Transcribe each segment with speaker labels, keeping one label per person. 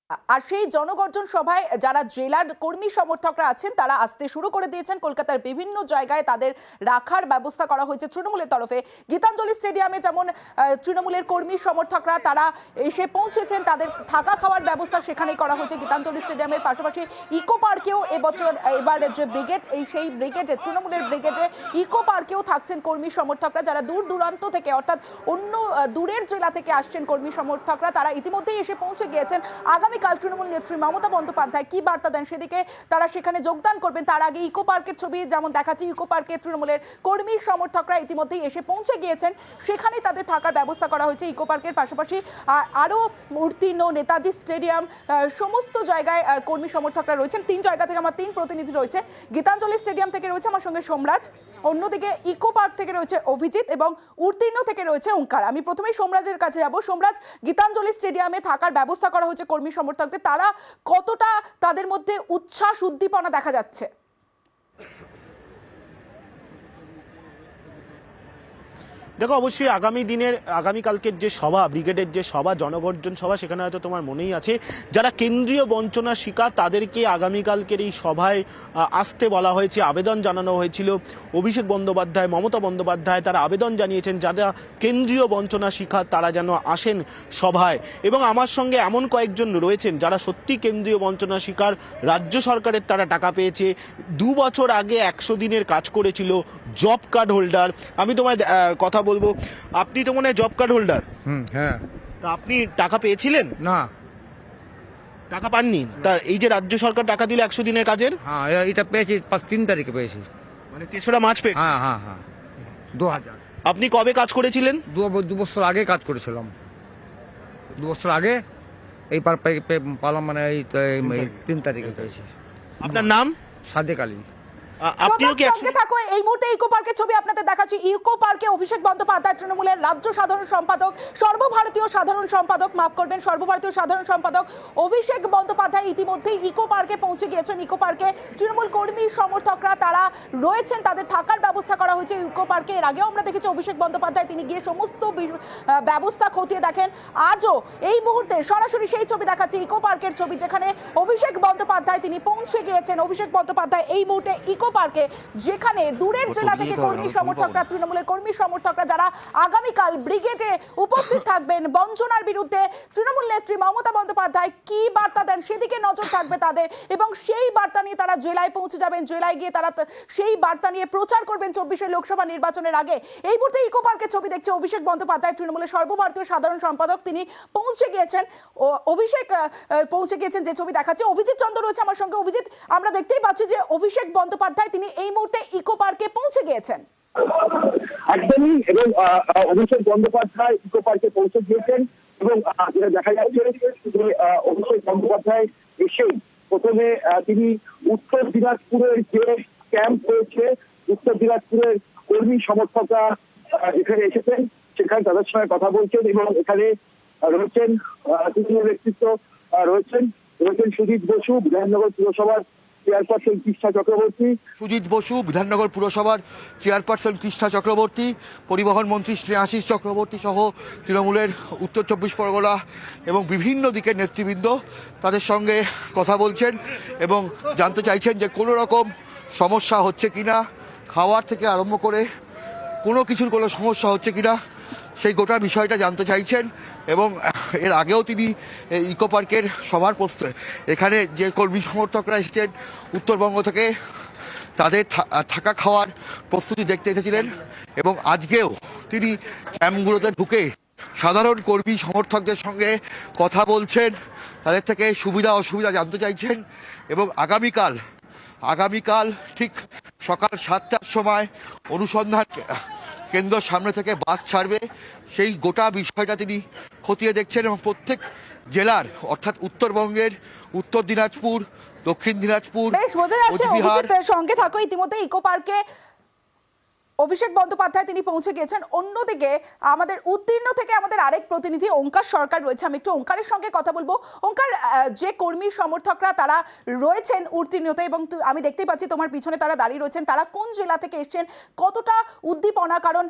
Speaker 1: আর সেই জনগর্জন সভায় যারা জেলার কর্মী সমর্থকরা আছেন তারা আসতে শুরু করে দিয়েছেন। কলকাতার বিভিন্ন জায়গায় তাদের রাখার ব্যবস্থা করা হয়েছে তৃণমূলের তরফে। গীতাঞ্জলি স্টেডিয়ামে যেমন তৃণমূলের কর্মী সমর্থকরা তারা এসে পৌঁছেছেন, তাদের থাকা খাওয়ার ব্যবস্থা সেখানেই করা হয়েছে গীতাঞ্জলি স্টেডিয়ামের পাশাপাশি ইকো পার্কেও এবার যে ব্রিগেড, সেই ব্রিগেডে তৃণমূলের ব্রিগেডে ইকো পার্কেও থাকছেন কর্মী সমর্থকরা যারা দূর দূরান্ত থেকে অর্থাৎ অন্য দূরের জেলা থেকে আসছেন কর্মী সমর্থকরা। তারা ইতিমধ্যেই এসে পৌঁছে গিয়েছেন। আগামীকাল তৃণমূল নেত্রী মমতা বন্দ্যোপাধ্যায় কি বার্তা দেন সেদিকে তারা সেখানে যোগদান করবেন। তার আগে ইকো পার্কের ছবি যেমন দেখাচ্ছি, ইকো পার্কে তৃণমূলের কর্মী সমর্থকরা ইতিমধ্যেই এসে পৌঁছে গিয়েছেন, সেখানে তাদের থাকার ব্যবস্থা করা হয়েছে ইকো পার্কের পাশাপাশি আরও উত্তীর্ণ নেতাজি স্টেডিয়াম সমস্ত জায়গায় কর্মী সমর্থকরা রয়েছেন। 3 জায়গা থেকে আমার 3 প্রতিনিধি রয়েছে। গীতাঞ্জলি স্টেডিয়াম থেকে রয়েছে আমার সঙ্গে সোমরাজ, অন্যদিকে ইকো পার্ক থেকে রয়েছে অভিজিৎ এবং উত্তীর্ণ থেকে রয়েছে ওঙ্কার। আমি প্রথমেই সোমরাজের কাছে যাব। সোমরাজ, গীতাঞ্জলি স্টেডিয়ামে থাকার ব্যবস্থা করা হয়েছে কর্মী সমর্থকদের, তারা কতটা তাদের মধ্যে উচ্ছ্বাস উদ্দীপনা দেখা যাচ্ছে?
Speaker 2: দেখো, অবশ্যই আগামীকালকের যে সভা, ব্রিগেডের যে সভা, জনগর্জন সভা, সেখানে হয়তো তোমার মনেই আছে যারা কেন্দ্রীয় বঞ্চনার শিকার তাদেরকে আগামীকালকের এই সভায় আসতে বলা হয়েছে, আবেদন জানানো হয়েছিল। অভিষেক বন্দ্যোপাধ্যায়, মমতা বন্দ্যোপাধ্যায় তারা আবেদন জানিয়েছেন যারা কেন্দ্রীয় বঞ্চনার শিকার তারা যেন আসেন সভায়। এবং আমার সঙ্গে এমন কয়েকজন রয়েছেন যারা সত্যি কেন্দ্রীয় বঞ্চনার শিকার, রাজ্য সরকারের তারা টাকা পেয়েছে, 2 বছর আগে 100 দিনের কাজ করেছিল, জব কার্ড হোল্ডার। আমি তোমায় কথা বলবো, আপনি তো মনে হয় জব কার্ড হোল্ডার।
Speaker 3: হ্যাঁ।
Speaker 2: তা আপনি টাকা পেয়েছিলেন?
Speaker 3: না,
Speaker 2: টাকা পাননি? তা এই যে রাজ্য সরকার টাকা দিল 100 দিনের কাজের,
Speaker 3: হ্যাঁ এটা পেয়েছি 3 তারিখে পেয়েছি।
Speaker 2: মানে 3রা মার্চ পেয়েছি।
Speaker 3: হ্যাঁ হ্যাঁ হ্যাঁ 2000।
Speaker 2: আপনি কবে কাজ করেছিলেন?
Speaker 3: 2 বছর আগে কাজ করেছিলাম। 2 বছর আগে এই পালাম, মানে এই 3 তারিখে পেয়েছি।
Speaker 2: আপনার নাম?
Speaker 3: সাদেক আলী।
Speaker 2: আপনিও কি
Speaker 1: সঙ্গে থাকো। এই মুহূর্তে ইকো পার্কের ছবি আপনাদের দেখাচ্ছি। ইকো পার্কে অভিষেক বন্দ্যোপাধ্যায় তৃণমূলের রাজ্য সাধারণ সম্পাদক, সর্বভারতীয় সাধারণ সম্পাদক, মাফ করবেন, সর্বভারতীয় সাধারণ সম্পাদক অভিষেক বন্দ্যোপাধ্যায় ইতিমধ্যেই ইকো পার্কে পৌঁছে গিয়েছেন। ইকো পার্কে তৃণমূল কর্মী সমর্থকরা তারা রয়েছেন, তাদের থাকার ব্যবস্থা করা হয়েছে ইকো পার্কে। এর আগেও আমরা দেখেছি অভিষেক বন্দ্যোপাধ্যায় তিনি গিয়ে সমস্ত ব্যবস্থা খতিয়ে দেখেন। আজও এই মুহূর্তে সরাসরি সেই ছবি দেখাচ্ছি, ইকো পার্কের ছবি, যেখানে অভিষেক বন্দ্যোপাধ্যায় তিনি পৌঁছে গিয়েছেন। অভিষেক বন্দ্যোপাধ্যায় এই মুহূর্তে ইকো পার্কে, যেখানে দূরের জেলা থেকে কর্মী সমর্থকরা, তৃণমূলের কর্মী সমর্থকরা যারা আগামীকাল ব্রিগেডে উপস্থিত থাকবেন বঞ্চনার বিরুদ্ধে, তৃণমূল নেত্রী মমতা বন্দ্যোপাধ্যায় কি বার্তা দেন সেদিকে নজর থাকবে তাদের, এবং সেই বার্তা নিয়ে তারা জেলায় পৌঁছে যাবেন। জেলায় গিয়ে তারা সেই বার্তা নিয়ে প্রচার করবেন 24 লোকসভা নির্বাচনের আগে। এই মুহূর্তে ইকো পার্কের ছবি দেখছে অভিষেক বন্দ্যোপাধ্যায় তৃণমূলের সর্বভারতীয় সাধারণ সম্পাদক, তিনি পৌঁছে গিয়েছেন। অভিষেক পৌঁছে গিয়েছেন, যে ছবি দেখাচ্ছে। অভিজিৎ চন্দ্র রয়েছে আমার সঙ্গে। অভিজিৎ, আমরা দেখতেই পাচ্ছি যে অভিষেক বন্দ্যোপাধ্যায় তিনি এই মুহূর্তে ইকো পার্কে পৌঁছে গিয়েছেন।
Speaker 4: একদমই, এবং অভিষেক বন্দ্যোপাধ্যায় ইকো পার্কে পৌঁছে গিয়েছেন এবং যেটা দেখা যাচ্ছে যে অভিষেক বন্দ্যোপাধ্যায় এসেই প্রথমে তিনি উত্তর দিনাজপুরের যে ক্যাম্প রয়েছে, উত্তর দিনাজপুরের কর্মী সমর্থকরা এখানে এসেছেন, সেখানে তাদের সঙ্গে কথা বলছেন এবং এখানে রয়েছেন তৃণমূল নেতৃত্ব, রয়েছেন সুজিত বসু, বিধাননগর পুরসভার চেয়ারপারসন কৃষ্ণা চক্রবর্তী,
Speaker 5: বিধাননগর পুরসভার চেয়ারপারসন কৃষ্ণা চক্রবর্তী, পরিবহন মন্ত্রী স্নেহাশিস চক্রবর্তী সহ তৃণমূলের উত্তর 24 পরগনা এবং বিভিন্ন দিকের নেতৃবৃন্দ তাদের সঙ্গে কথা বলছেন এবং জানতে চাইছেন যে কোনো রকম সমস্যা হচ্ছে কিনা, খাওয়ার থেকে আরম্ভ করে কোনো কিছুর কোনো সমস্যা হচ্ছে কিনা সেই গোটা বিষয়টা জানতে চাইছেন। এবং এর আগেও তিনি ইকো পার্কের সভার এখানে যে কর্মী সমর্থকরা এসেছেন উত্তরবঙ্গ থেকে, তাদের থাকা খাওয়ার প্রস্তুতি দেখতে এসেছিলেন এবং আজকেও তিনি ক্যাম্পগুলোতে ঢুকে সাধারণ কর্মী সমর্থকদের সঙ্গে কথা বলছেন, তাদের থেকে সুবিধা অসুবিধা জানতে চাইছেন। এবং আগামীকাল ঠিক সকাল 7টার সময় অনুসন্ধান কেন্দ্র সামনে থেকে বাস ছাড়বে, সেই গোটা বিষয়টা তিনি খতিয়ে দেখছেন এবং প্রত্যেক জেলার অর্থাৎ উত্তরবঙ্গের উত্তর দিনাজপুর, দক্ষিণ দিনাজপুর,
Speaker 1: বেশ বোঝা যাচ্ছে। অভিজিৎ সঙ্গে থাকো। ইতিমধ্যে ইকো পার্কে অভিষেক বন্দ্যোপাধ্যায় তিনি পৌঁছে গিয়েছেন। অন্যদিকে আমাদের উত্তীর্ণ থেকে আমাদের আরেক প্রতিনিধি ওঙ্কার সরকার রয়েছে, আমি একটু ওঙ্কারের সঙ্গে কথা বলবো। ওঙ্কার, যে কর্মী সমর্থকরা তারা রয়েছেন উত্তীর্ণতে এবং আমি দেখতেই পাচ্ছি তোমার পিছনে তারা দাঁড়িয়ে রয়েছেন, তারা কোন জেলা থেকে এসছেন, কতটা উদ্দীপনা, কারণ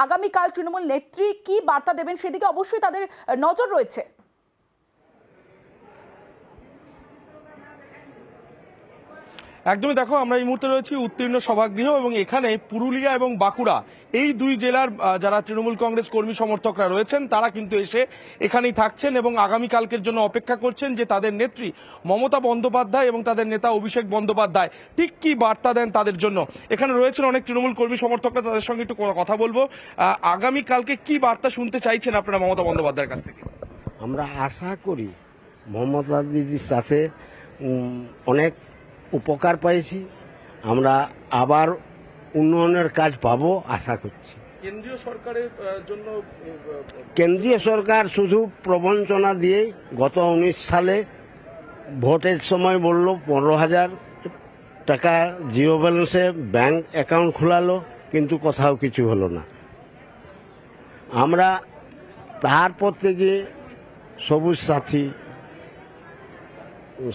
Speaker 1: আগামীকাল তৃণমূল নেত্রী কি বার্তা দেবেন সেদিকে অবশ্যই তাদের নজর রয়েছে।
Speaker 6: একদমই, দেখো আমরা এই মুহূর্তে রয়েছি উত্তীর্ণ সভাগৃহ এবং এখানে পুরুলিয়া এবং বাঁকুড়া এই দুই জেলার যারা তৃণমূল কংগ্রেস কর্মী সমর্থকরা রয়েছেন তারা কিন্তু এসে এখানেই থাকছেন এবং আগামীকালকের জন্য অপেক্ষা করছেন যে তাদের নেত্রী মমতা বন্দ্যোপাধ্যায় এবং তাদের নেতা অভিষেক বন্দ্যোপাধ্যায় ঠিক কি বার্তা দেন তাদের জন্য। এখানে রয়েছেন অনেক তৃণমূল কর্মী সমর্থকরা, তাদের সঙ্গে একটু কথা বলবো। আগামীকালকে কি বার্তা শুনতে চাইছেন আপনারা মমতা বন্দ্যোপাধ্যায়ের কাছ থেকে?
Speaker 7: আমরা আশা করি মমতা দিদির সাথে অনেক উপকার পেয়েছি, আমরা আবার উন্নয়নের কাজ পাবো আশা করছি।
Speaker 6: কেন্দ্রীয় সরকারের জন্য
Speaker 7: কেন্দ্রীয় সরকার শুধু প্রবঞ্চনা দিয়ে গত 19 সালে ভোটের সময় বলল 15,000 টাকা জিরো ব্যালেন্সে ব্যাংক অ্যাকাউন্ট খোলালো, কিন্তু কোথাও কিছু হলো না। আমরা তারপর থেকে সবুজ সাথী,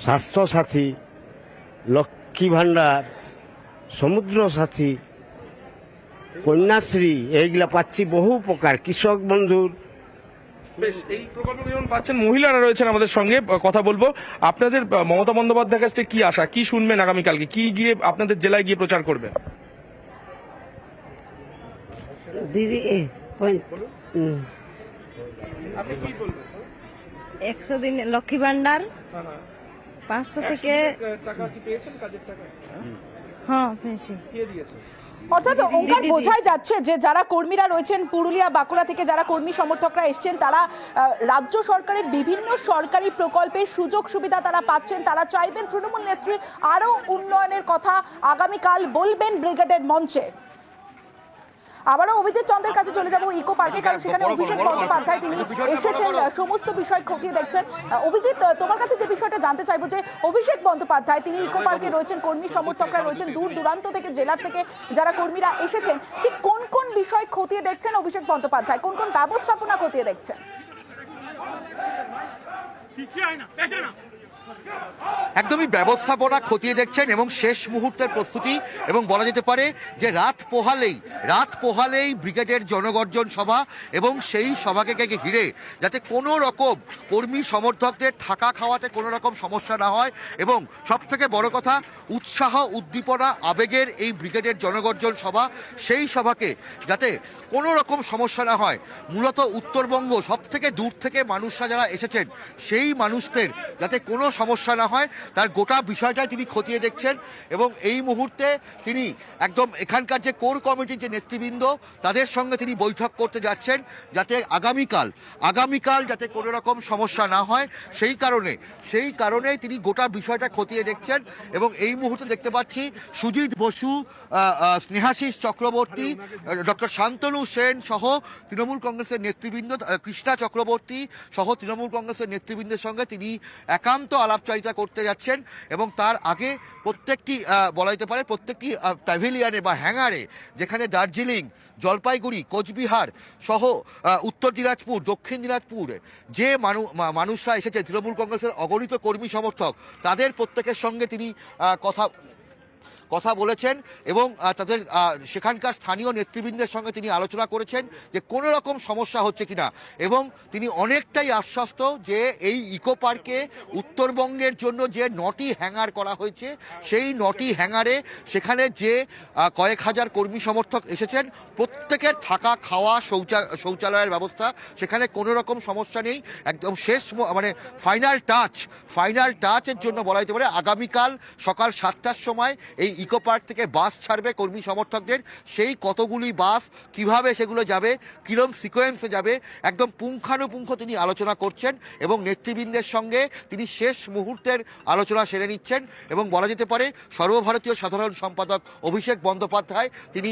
Speaker 7: স্বাস্থ্য সাথী, লক্ষ্মী ভাণ্ডার, সমুদ্র সাথী, কন্যাশ্রী এইগুলা পাচ্ছি, বহু প্রকার কৃষক বন্ধুর।
Speaker 6: বেশ, এই প্রকল্প যেমন পাচ্ছেন, মহিলারা রয়েছেন আমাদের সঙ্গে, কথা বলবো। আপনাদের মমতা বন্দ্যোপাধ্যায়ের কাছ থেকে কি আশা, কি শুনবেন আগামীকালকে, কি গিয়ে আপনাদের জেলায় গিয়ে প্রচার করবেন?
Speaker 8: দিদি
Speaker 6: আপনি কি বলবেন?
Speaker 8: 100 দিন লক্ষ্মী ভান্ডার 500 থেকে
Speaker 6: টাকা কি পেয়েছেন, কাজের টাকা?
Speaker 8: হ্যাঁ পেয়েছি।
Speaker 6: কে দিয়েছে?
Speaker 1: অর্থাৎ ওঙ্কার বোঝাই যাচ্ছে যে যারা কর্মীরা রয়েছেন পুরুলিয়া বাঁকুড়া থেকে, যারা কর্মী সমর্থকরা এসছেন, তারা রাজ্য সরকারের বিভিন্ন সরকারি প্রকল্পের সুযোগ সুবিধা তারা পাচ্ছেন। তারা চাইবেন তৃণমূল নেত্রী আরও উন্নয়নের কথা আগামীকাল বলবেন ব্রিগেডের মঞ্চে। আবারও অভিজিৎ চন্দ্রের কাছে চলে যাব ইকো পার্কে, কারণ সেখানে অভিষেক বন্দ্যোপাধ্যায় তিনি এসেছেন, সমস্ত বিষয় খতিয়ে দেখছেন। অভিজিৎ, তোমার কাছে যে বিষয়টা জানতে চাইবো যে অভিষেক বন্দ্যোপাধ্যায় তিনি ইকো পার্কে রয়েছেন, কর্মী সমর্থকরা রয়েছেন, দূর দূরান্ত থেকে, জেলার থেকে যারা কর্মীরা এসেছেন, ঠিক কোন কোন বিষয় খতিয়ে দেখছেন অভিষেক বন্দ্যোপাধ্যায়, কোন কোন ব্যবস্থাপনা খতিয়ে দেখছেন?
Speaker 5: একদমই ব্যবস্থাপনা খতিয়ে দেখছেন এবং শেষ মুহূর্তের প্রস্তুতি, এবং বলা যেতে পারে যে রাত পোহালেই ব্রিগেডের জনগর্জন সভা এবং সেই সভাকে ঘিরে যাতে কোনো রকম কর্মী সমর্থকদের থাকা খাওয়াতে কোনো রকম সমস্যা না হয়, এবং সব থেকে বড় কথা উৎসাহ উদ্দীপনা আবেগের এই ব্রিগেডের জনগর্জন সভা, সেই সভাকে যাতে কোনো রকম সমস্যা না হয়। মূলত উত্তরবঙ্গ সব থেকে দূর থেকে মানুষরা যারা এসেছেন সেই মানুষদের যাতে কোনো সমস্যা না হয় তার গোটা বিষয়টাই তিনি খতিয়ে দেখছেন, এবং এই মুহূর্তে তিনি একদম এখানকার যে কোর কমিটির যে নেতৃবৃন্দ তাদের সঙ্গে তিনি বৈঠক করতে যাচ্ছেন, যাতে আগামীকাল যাতে কোনো রকম সমস্যা না হয় সেই কারণে তিনি গোটা বিষয়টা খতিয়ে দেখছেন। এবং এই মুহূর্তে দেখতে পাচ্ছি সুজিত বসু, স্নেহাশিস চক্রবর্তী, ডক্টর শান্তনু সেন সহ তৃণমূল কংগ্রেসের নেতৃবৃন্দ, কৃষ্ণা চক্রবর্তী সহ তৃণমূল কংগ্রেসের নেতৃবৃন্দের সঙ্গে তিনি একান্ত আলাপচারিতা করতে যাচ্ছেন। এবং তার আগে প্রত্যেকটি বলা যেতে পারে প্রত্যেকটি প্যাভিলিয়নে বা হ্যাঙ্গারে, যেখানে দার্জিলিং, জলপাইগুড়ি, কোচবিহার সহ উত্তর দিনাজপুর, দক্ষিণ দিনাজপুর যে মানুষরা এসেছে তৃণমূল কংগ্রেসের অগণিত কর্মী সমর্থক, তাদের প্রত্যেকের সঙ্গে তিনি কথা বলেছেন এবং তাদের সেখানকার স্থানীয় নেতৃবৃন্দের সঙ্গে তিনি আলোচনা করেছেন যে কোনো রকম সমস্যা হচ্ছে কিনা, এবং তিনি অনেকটাই আশ্বস্ত যে এই ইকো পার্কে উত্তরবঙ্গের জন্য যে 9টি হ্যাঙ্গার করা হয়েছে সেই 9টি হ্যাঙ্গারে সেখানে যে কয়েক হাজার কর্মী সমর্থক এসেছেন প্রত্যেকের থাকা খাওয়া শৌচালয়ের ব্যবস্থা, সেখানে কোনো রকম সমস্যা নেই। একদম শেষ মানে ফাইনাল টাচের জন্য বলা যেতে পারে আগামীকাল সকাল 7টার সময় এই ইকো পার্ক থেকে বাস ছাড়বে কর্মী সমর্থকদের। সেই কতগুলি বাস, কিভাবে সেগুলো যাবে, কিরম সিকোয়েন্সে যাবে, একদম পুঙ্খানুপুঙ্খ তিনি আলোচনা করছেন এবং নেতৃবৃন্দের সঙ্গে তিনি শেষ মুহূর্তের আলোচনা সেরে নিচ্ছেন। এবং বলা যেতে পারে সর্বভারতীয় সাধারণ সম্পাদক অভিষেক বন্দ্যোপাধ্যায় তিনি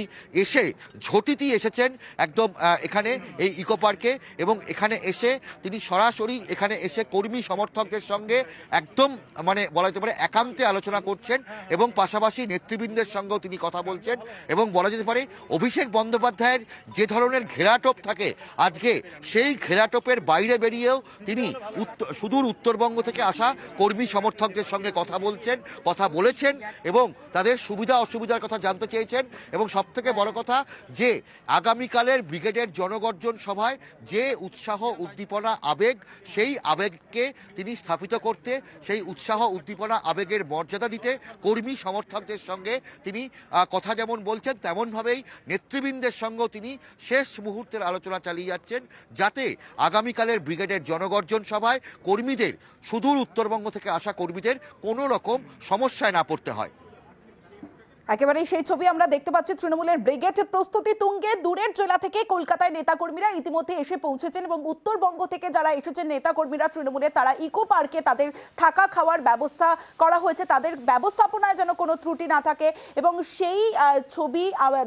Speaker 5: ঝটিতি এসেছেন একদম এখানে এই ইকো পার্কে, এবং এখানে এসে তিনি সরাসরি এখানে এসে কর্মী সমর্থকদের সঙ্গে একদম মানে বলা যেতে পারে একান্তে আলোচনা করছেন, এবং পাশাপাশি নেতৃবৃন্দের সঙ্গেও তিনি কথা বলছেন এবং বলা যেতে পারে অভিষেক বন্দ্যোপাধ্যায়ের যে ধরনের ঘেরাটোপ থাকে আজকে সেই ঘেরাটোপের বাইরে বেরিয়েও তিনি সুদূর উত্তরবঙ্গ থেকে আসা কর্মী সমর্থকদের সঙ্গে কথা বলেছেন এবং তাদের সুবিধা অসুবিধার কথা জানতে চেয়েছেন এবং সবথেকে বড় কথা যে আগামীকালের ব্রিগেডের জনগর্জন সভায় যে উৎসাহ উদ্দীপনা আবেগ, সেই আবেগকে তিনি স্থাপিত করতে, সেই উৎসাহ উদ্দীপনা আবেগের মর্যাদা দিতে কর্মী সমর্থকদের সঙ্গে তিনি কথা যেমন বলছেন তেমনভাবেই নেতৃবৃন্দের সঙ্গেও তিনি শেষ মুহূর্তের আলোচনা চালিয়ে যাচ্ছেন যাতে আগামীকালের ব্রিগেডের জনগর্জন সভায় কর্মীদের সুদূর উত্তরবঙ্গ থেকে আসা কর্মীদের কোনো রকম সমস্যায় না পড়তে হয়।
Speaker 1: একেবারেই সেই ছবি আমরা দেখতে পাচ্ছি। তৃণমূলের ব্রিগেড প্রস্তুতি তুঙ্গে। দূরের জেলা থেকে কলকাতায় নেতাকর্মীরা ইতিমধ্যে এসে পৌঁছেছেন এবং উত্তরবঙ্গ থেকে যারা এসেছেন নেতাকর্মীরা তৃণমূলের, তারা ইকো পার্কে তাদের থাকা খাওয়ার ব্যবস্থা করা হয়েছে, তাদের ব্যবস্থাপনায় যেন কোনো ত্রুটি না থাকে এবং সেই ছবি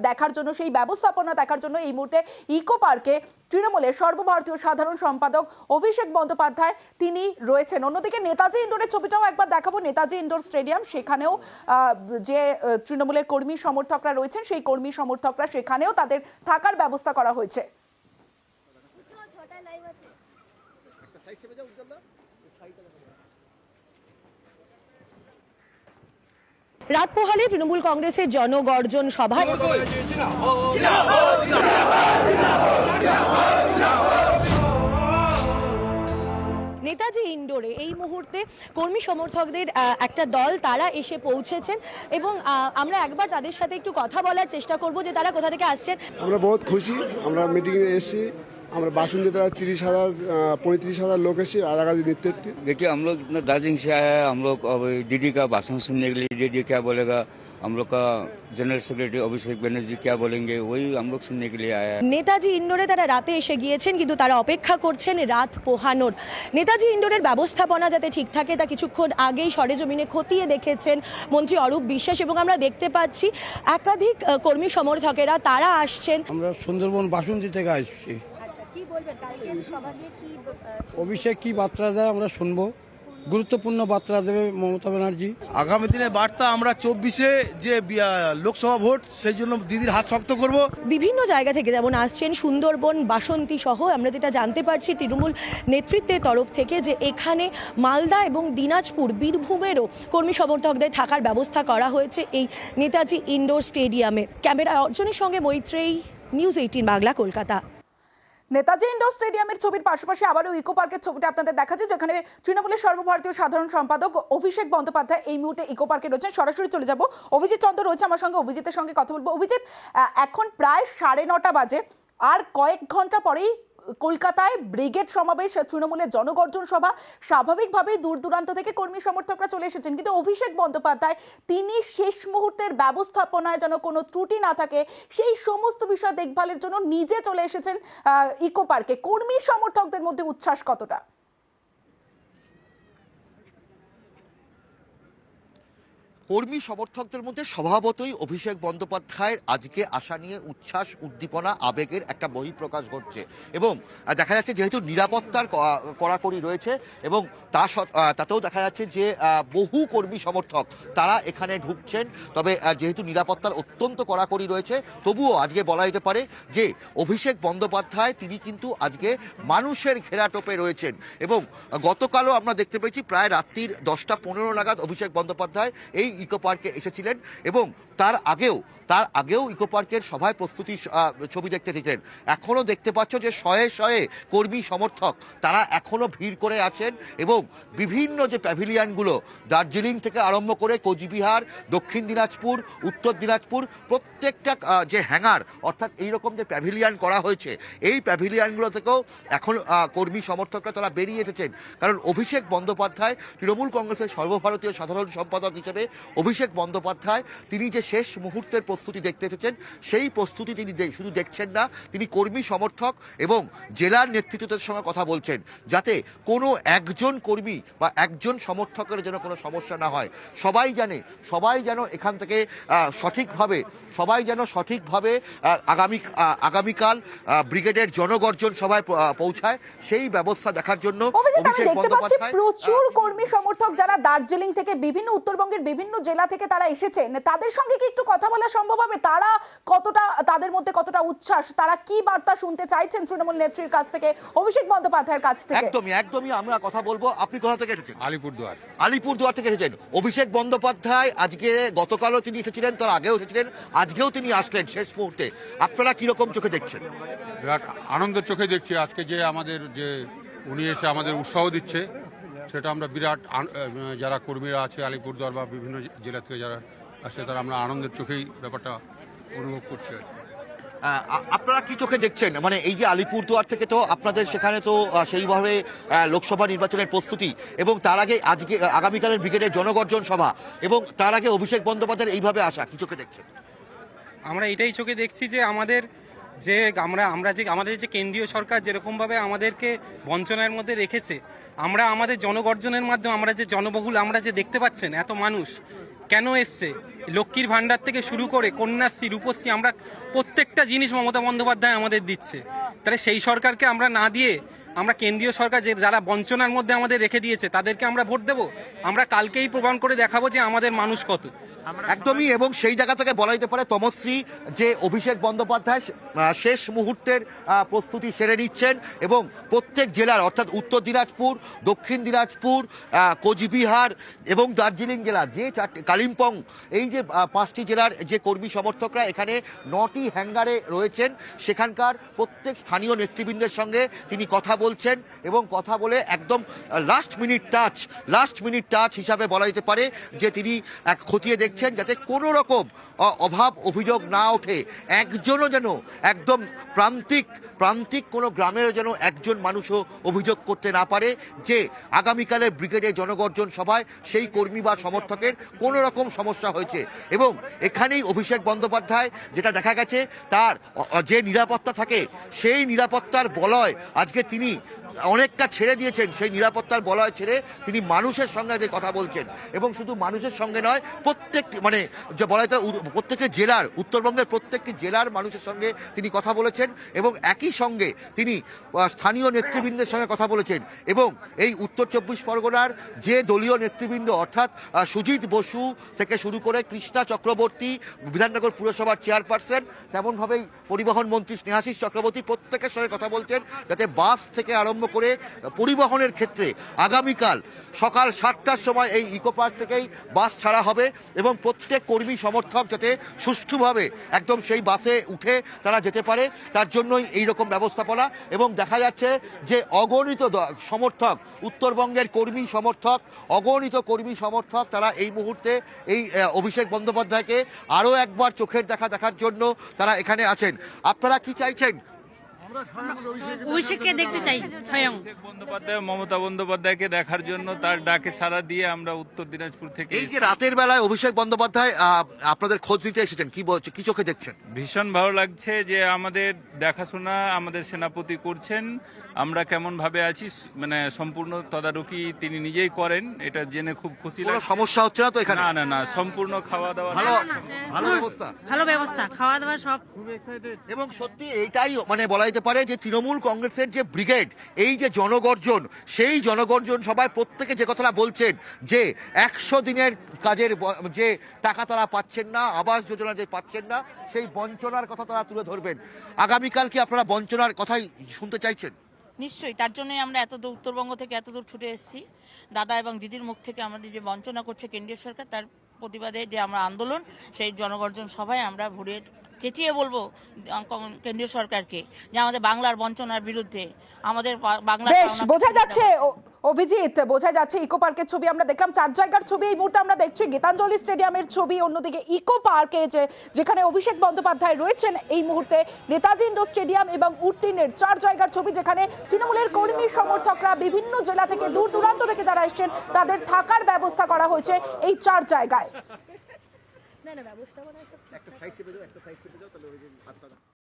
Speaker 1: দেখার জন্য, সেই ব্যবস্থাপনা দেখার জন্য এই মুহূর্তে ইকো পার্কে তৃণমূলের সর্বভারতীয় সাধারণ সম্পাদক অভিষেক বন্দ্যোপাধ্যায় তিনি রয়েছেন। অন্যদিকে নেতাজি ইন্ডোরের ছবিটাও একবার দেখাবো। নেতাজি ইন্ডোর স্টেডিয়াম, সেখানেও যে তৃণমূলের কর্মী সমর্থকরা রয়েছেন সেই কর্মী সমর্থকরা সেখানেও তাদের থাকার ব্যবস্থা করা হয়েছে।
Speaker 9: রাত পোহালে তৃণমূল কংগ্রেসের জনগর্জন সভা। নেতাজি ইন্ডোরে এই মুহূর্তে কর্মী সমর্থকদের একটা দল তারা এসে পৌঁছেছেন এবং আমরা একবার তাদের সাথে একটু কথা বলার চেষ্টা করব যে তারা কোথা থেকে আসছেন।
Speaker 10: আমরা বহুত খুশি, আমরা মিটিংয়ে এসেছি, আমরা बासुंदी प्राय 35,000 लोग एसे राजागाजी नेतृत्व।
Speaker 11: देखिए हम लोग इतना दार्जिलिंग से आया है, हम लोग अब दीदी का भाषण सुनने के लिए, दीदी क्या बोलेगा, हम लोग का जनरल सेक्रेटरी अभिषेक बनर्जी क्या बोलेंगे वही हम लोग सुनने के लिए आया है।
Speaker 9: নেতাজি ইন্ডোরে তারা রাতে এসে গিয়েছেন কিন্তু তারা অপেক্ষা করছেন রাত পোহানোর। নেতাজি ইন্ডোরের ব্যবস্থাপনা যাতে ঠিক থাকে তা কিছুক্ষণ আগেই সরেজমিনে খতিয়ে দেখেছেন মন্ত্রী অরূপ বিশ্বাস এবং আমরা দেখতে পাচ্ছি একাধিক কর্মী সমর্থকেরা তারা আসছেন।
Speaker 3: আমরা সুন্দরবন বাসন্তী থেকে আসছি।
Speaker 9: আচ্ছা, কি বলবেন কালকের সভা নিয়ে? কি
Speaker 3: অভিষেক কি বার্তা দেয় আমরা শুনবো, গুরুত্বপূর্ণ বার্তা দেবে মমতা ব্যানার্জি।
Speaker 12: আগামী দিনের বার্তা আমরা 24-এ যে লোকসভা ভোট সেই জন্য দিদির হাত শক্ত করব।
Speaker 9: বিভিন্ন জায়গা থেকে যেমন আসছেন সুন্দরবন, বাসন্তী সহ আমরা যেটা জানতে পারছি তৃণমূল নেতৃত্বের তরফ থেকে যে এখানে মালদা এবং দিনাজপুর, বীরভূমেরও কর্মী সমর্থকদের থাকার ব্যবস্থা করা হয়েছে এই নেতাজি ইন্ডোর স্টেডিয়ামে। ক্যামেরা অর্জনের সঙ্গে মৈত্রেয়ী, নিউজ 18 বাংলা, কলকাতা।
Speaker 1: নেতাজি ইন্ডোর স্টেডিয়ামের ছবির পাশাপাশি আবারও ইকো পার্কের ছবিটা আপনাদের দেখাচ্ছি, যেখানে তৃণমূলের সর্বভারতীয় সাধারণ সম্পাদক অভিষেক বন্দ্যোপাধ্যায় এই মুহূর্তে ইকো পার্কে রয়েছেন। সরাসরি চলে যাব, অভিজিৎ চন্দ্র রয়েছে আমার সঙ্গে, অভিজিতের সঙ্গে কথা বলবো। অভিজিৎ, এখন প্রায় 9:30 বাজে, আর কয়েক ঘন্টা পরেই কলকাতায় ব্রিগেড সমাবেশ, তৃণমূলের জনগর্জন সভা। স্বাভাবিকভাবেই দূর দূরান্ত থেকে কর্মী সমর্থকরা চলে এসেছেন, কিন্তু অভিষেক বন্দ্যোপাধ্যায় তিনি শেষ মুহূর্তের ব্যবস্থাপনায় যেন কোনো ত্রুটি না থাকে সেই সমস্ত বিষয় দেখভালের জন্য নিজে চলে এসেছেন ইকো পার্কে। কর্মী সমর্থকদের মধ্যে উচ্ছ্বাস কতটা?
Speaker 5: কর্মী সমর্থকদের মধ্যে স্বভাবতই অভিষেক বন্দ্যোপাধ্যায়ের আজকে আসা নিয়ে উচ্ছ্বাস, উদ্দীপনা, আবেগের একটা বহিঃপ্রকাশ ঘটছে এবং দেখা যাচ্ছে যেহেতু নিরাপত্তার কড়াকড়ি রয়েছে এবং তাতেও দেখা যাচ্ছে যে বহু কর্মী সমর্থক তারা এখানে ঢুকছেন। তবে যেহেতু নিরাপত্তার অত্যন্ত কড়াকড়ি রয়েছে তবুও আজকে বলা যেতে পারে যে অভিষেক বন্দ্যোপাধ্যায় তিনি কিন্তু আজকে মানুষের ঘেরাটোপে রয়েছেন এবং গতকালও আমরা দেখতে পেয়েছি প্রায় রাত্রির 10টা 15 নাগাদ অভিষেক বন্দ্যোপাধ্যায় এই ইকো পার্কে এসেছিলেন এবং তার আগেও ইকো পার্কের সভায় প্রস্তুতি ছবি দেখতে চেয়েছিলেন। এখনও দেখতে পাচ্ছ যে শয়ে শয়ে কর্মী সমর্থক তারা এখনও ভিড় করে আছেন এবং বিভিন্ন যে প্যাভিলিয়নগুলো দার্জিলিং থেকে আরম্ভ করে কোচবিহার, দক্ষিণ দিনাজপুর, উত্তর দিনাজপুর, প্রত্যেকটা যে হ্যাঙ্গার অর্থাৎ এইরকম যে প্যাভিলিয়ন করা হয়েছে এই প্যাভিলিয়নগুলো থেকেও এখন কর্মী সমর্থকরা তারা বেরিয়ে এসেছেন। কারণ অভিষেক বন্দ্যোপাধ্যায় তৃণমূল কংগ্রেসের সর্বভারতীয় সাধারণ সম্পাদক হিসেবে অভিষেক বন্দ্যোপাধ্যায় তিনি যে শেষ মুহূর্তের প্রস্তুতি দেখতে এসেছেন। সেই প্রস্তুতি তিনি শুধু দেখছেন না, তিনি কর্মী সমর্থক এবং জেলার নেতৃত্বের সঙ্গে কথা বলছেন, যাতে কোনো একজন কর্মী বা একজন সমর্থকের যেন কোনো সমস্যা না হয়। সবাই যেন এখান থেকে সঠিকভাবে আগামীকাল ব্রিগেডের জনগর্জন সভায় পৌঁছায়, সেই ব্যবস্থা দেখার জন্য অভিষেক বন্দ্যোপাধ্যায়
Speaker 1: প্রচুর কর্মী সমর্থক যারা দার্জিলিং থেকে বিভিন্ন উত্তরবঙ্গের বিভিন্ন জেলা থেকে তারা এসেছেন, তাদের সঙ্গে কি একটু কথা বলা সম্ভব হবে? তারা তাদের মধ্যে কতটা উচ্ছ্বাস, তারা কি বার্তা শুনতে চাইছেন তৃণমূল নেত্রীর কাছ থেকে, অভিষেক বন্দ্যোপাধ্যায়ের কাছ থেকে?
Speaker 5: একদমই আমরা কথা বলবো। আপনি কোথা থেকে এসেছেন? আলিপুরদুয়ার থেকে এসেছেন। অভিষেক বন্দ্যোপাধ্যায় গতকালও তিনি এসেছিলেন, তার আগেও এসেছিলেন, আজকেও তিনি আসলেন শেষ মুহূর্তে। আপনারা কিরকম চোখে দেখছেন?
Speaker 13: বিরাট আনন্দের চোখে দেখছি। আজকে যে উনি এসে আমাদের উৎসাহ দিচ্ছে, সেটা আমরা বিরাট যারা কর্মীরা আছে আলিপুরদুয়ার বা বিভিন্ন জেলা থেকে যারা আসে, তারা আমরা আনন্দের চোখেই ব্যাপারটা অনুভব করছি।
Speaker 5: আপনারা কি চোখে দেখছেন? মানে এই যে আলিপুরদুয়ার থেকে তো আপনাদের সেখানে তো সেইভাবে লোকসভা নির্বাচনের প্রস্তুতি, এবং তার আগে আগামীকালের ব্রিগেডের জনগর্জন সভা, এবং তার আগে অভিষেক বন্দ্যোপাধ্যায়ের এইভাবে আসা, কি চোখে দেখছেন?
Speaker 14: আমরা এটাই চোখে দেখছি যে আমাদের যে কেন্দ্রীয় সরকার যেরকমভাবে আমাদেরকে বঞ্চনার মধ্যে রেখেছে, আমরা আমাদের জনগর্জনের মাধ্যমে আমরা যে জনবহুল, আমরা যে দেখতে পাচ্ছেন এত মানুষ কেন এসছে, লক্ষ্মীর ভাণ্ডার থেকে শুরু করে কন্যাশ্রী, রূপশ্রী, আমরা প্রত্যেকটা জিনিস মমতা বন্দ্যোপাধ্যায় আমাদের দিচ্ছে। তাহলে সেই সরকারকে আমরা না দিয়ে আমরা কেন্দ্রীয় সরকার যারা বঞ্চনার মধ্যে আমাদের রেখে দিয়েছে তাদেরকে আমরা ভোট দেব? আমরা কালকেই প্রমাণ করে দেখাবো যে আমাদের মানুষ কত।
Speaker 5: একদমই, এবং সেই জায়গা থেকে বলা যেতে পারে তমশ্রী যে অভিষেক বন্দ্যোপাধ্যায় শেষ মুহূর্তের প্রস্তুতি সেরে নিচ্ছেন, এবং প্রত্যেক জেলার অর্থাৎ উত্তর দিনাজপুর, দক্ষিণ দিনাজপুর, কোচবিহার এবং দার্জিলিং জেলা, যে কালিম্পং, এই যে 5টি জেলার যে কর্মী সমর্থকরা এখানে 9টি হ্যাঙ্গারে রয়েছেন, সেখানকার প্রত্যেক স্থানীয় নেতৃবৃন্দের সঙ্গে তিনি কথা বলছেন, এবং কথা বলে একদম লাস্ট মিনিট টাচ হিসাবে বলা যেতে পারে যে তিনি খতিয়ে দেখছেন যাতে কোনো রকম অভাব অভিযোগ না ওঠে। একজনও যেন একদম প্রান্তিক কোনো গ্রামেরও যেন একজন মানুষও অভিযোগ করতে না পারে যে আগামীকালের ব্রিগেডের জনগর্জন সভায় সেই কর্মী বা সমর্থকের কোনো রকম সমস্যা হয়েছে। এবং এখানেই অভিষেক বন্দ্যোপাধ্যায়, যেটা দেখা গেছে তার যে নিরাপত্তা থাকে, সেই নিরাপত্তার বলয় আজকে তিনি অনেকটা ছেড়ে দিয়েছেন। সেই নিরাপত্তার বলয় ছেড়ে তিনি মানুষের সঙ্গে যে কথা বলছেন, এবং শুধু মানুষের সঙ্গে নয়, প্রত্যেকটি জেলার, উত্তরবঙ্গের প্রত্যেকটি জেলার মানুষের সঙ্গে তিনি কথা বলেছেন, এবং একই সঙ্গে তিনি স্থানীয় নেতৃবৃন্দের সঙ্গে কথা বলেছেন। এবং এই উত্তর 24 পরগনার যে দলীয় নেতৃবৃন্দ, অর্থাৎ সুজিত বসু থেকে শুরু করে কৃষ্ণা চক্রবর্তী, বিধাননগর পুরসভার চেয়ারপারসন, তেমনভাবেই পরিবহন মন্ত্রী স্নেহাশিস চক্রবর্তী, প্রত্যেকের সঙ্গে কথা বলছেন যাতে বাস থেকে আরম্ভ করে পরিবহনের ক্ষেত্রে আগামীকাল সকাল 7টার সময় এই ইকো পার্ক থেকেই বাস ছাড়া হবে, এবং প্রত্যেক কর্মী সমর্থক যাতে সুষ্ঠুভাবে একদম সেই বাসে উঠে তারা যেতে পারে, তার জন্যই এইরকম ব্যবস্থাপনা। এবং দেখা যাচ্ছে যে অগণিত সমর্থক, উত্তরবঙ্গের অগণিত কর্মী সমর্থক তারা এই মুহূর্তে এই অভিষেক বন্দ্যোপাধ্যায়কে আরও একবার চোখের দেখার জন্য তারা এখানে আছেন। আপনারা কি চাইছেন?
Speaker 15: অভিষেককে দেখতে চাই, স্বয়ং
Speaker 16: বন্দ্যোপাধ্যায়, মমতা বন্দ্যোপাধ্যায়কে দেখার জন্য তার ডাকে সাড়া দিয়ে আমরা উত্তর দিনাজপুর থেকে।
Speaker 5: এই যে রাতের বেলায় অভিষেক বন্দ্যোপাধ্যায় আপনাদের খোঁজ নিতে এসেছেন, কি চোখে দেখছেন?
Speaker 16: ভীষণ ভালো লাগছে যে আমাদের দেখাশোনা আমাদের সেনাপতি করছেন, আমরা কেমন ভাবে আছি মানে সম্পূর্ণ তদারকি তিনি নিজেই করেন, এটা জেনে খুব খুশি লাগে।
Speaker 5: সমস্যা হচ্ছে না তো এখানে?
Speaker 16: না, সম্পূর্ণ খাওয়া দাওয়া
Speaker 15: ভালো ব্যবস্থা, খাওয়া দাওয়া সব।
Speaker 5: এবং সত্যি এইটাই মানে বলা যেতে পারে যে তৃণমূল কংগ্রেসের যে ব্রিগেড, এই যে জনগর্জন, সেই জনগর্জন সবাই প্রত্যেকে যে কথাটা বলছেন যে 100 দিনের কাজের যে টাকা তারা পাচ্ছেন না, আবাস যোজনা যে পাচ্ছেন না, সেই বঞ্চনার কথা তারা তুলে ধরবেন। আগামীকাল কি আপনারা বঞ্চনার কথাই শুনতে চাইছেন?
Speaker 15: নিশ্চয়ই, তার জন্যই আমরা এত দূর উত্তরবঙ্গ থেকে এত দূর ছুটে এসেছি। দাদা এবং দিদির মুখ থেকে আমাদের যে বঞ্চনা করছে কেন্দ্রীয় সরকার, তার প্রতিবাদে যে আমরা আন্দোলন, সেই জনগর্জন সভায় আমরা ভরে চেঁচিয়ে বলবো কেন্দ্রীয় সরকারকে যে আমাদের বাংলার বঞ্চনার বিরুদ্ধে, আমাদের বাংলা।
Speaker 1: বেশ বোঝা যাচ্ছে অভিজিৎ, বোঝা যাচ্ছে ইকো পার্কের ছবি আমরা দেখলাম, 4 জায়গার ছবি এই মুহূর্তে আমরা দেখছি, গীতাঞ্জলি স্টেডিয়ামের ছবি, অন্যদিকে ইকো পার্কে যেখানে অভিষেক বন্দ্যোপাধ্যায় রয়েছেন এই মুহূর্তে, নেতাজি ইন্ডোর স্টেডিয়াম এবং উত্তীর্ণের 4 জায়গার ছবি, যেখানে তৃণমূলের কর্মী সমর্থকরা বিভিন্ন জেলা থেকে, দূর দূরান্ত থেকে যারা এসছেন তাদের থাকার ব্যবস্থা করা হয়েছে এই 4 জায়গায়।
Speaker 9: না ব্যবস্থাপনা
Speaker 17: একটা সাইড চেপে যাও তাহলে ওই যে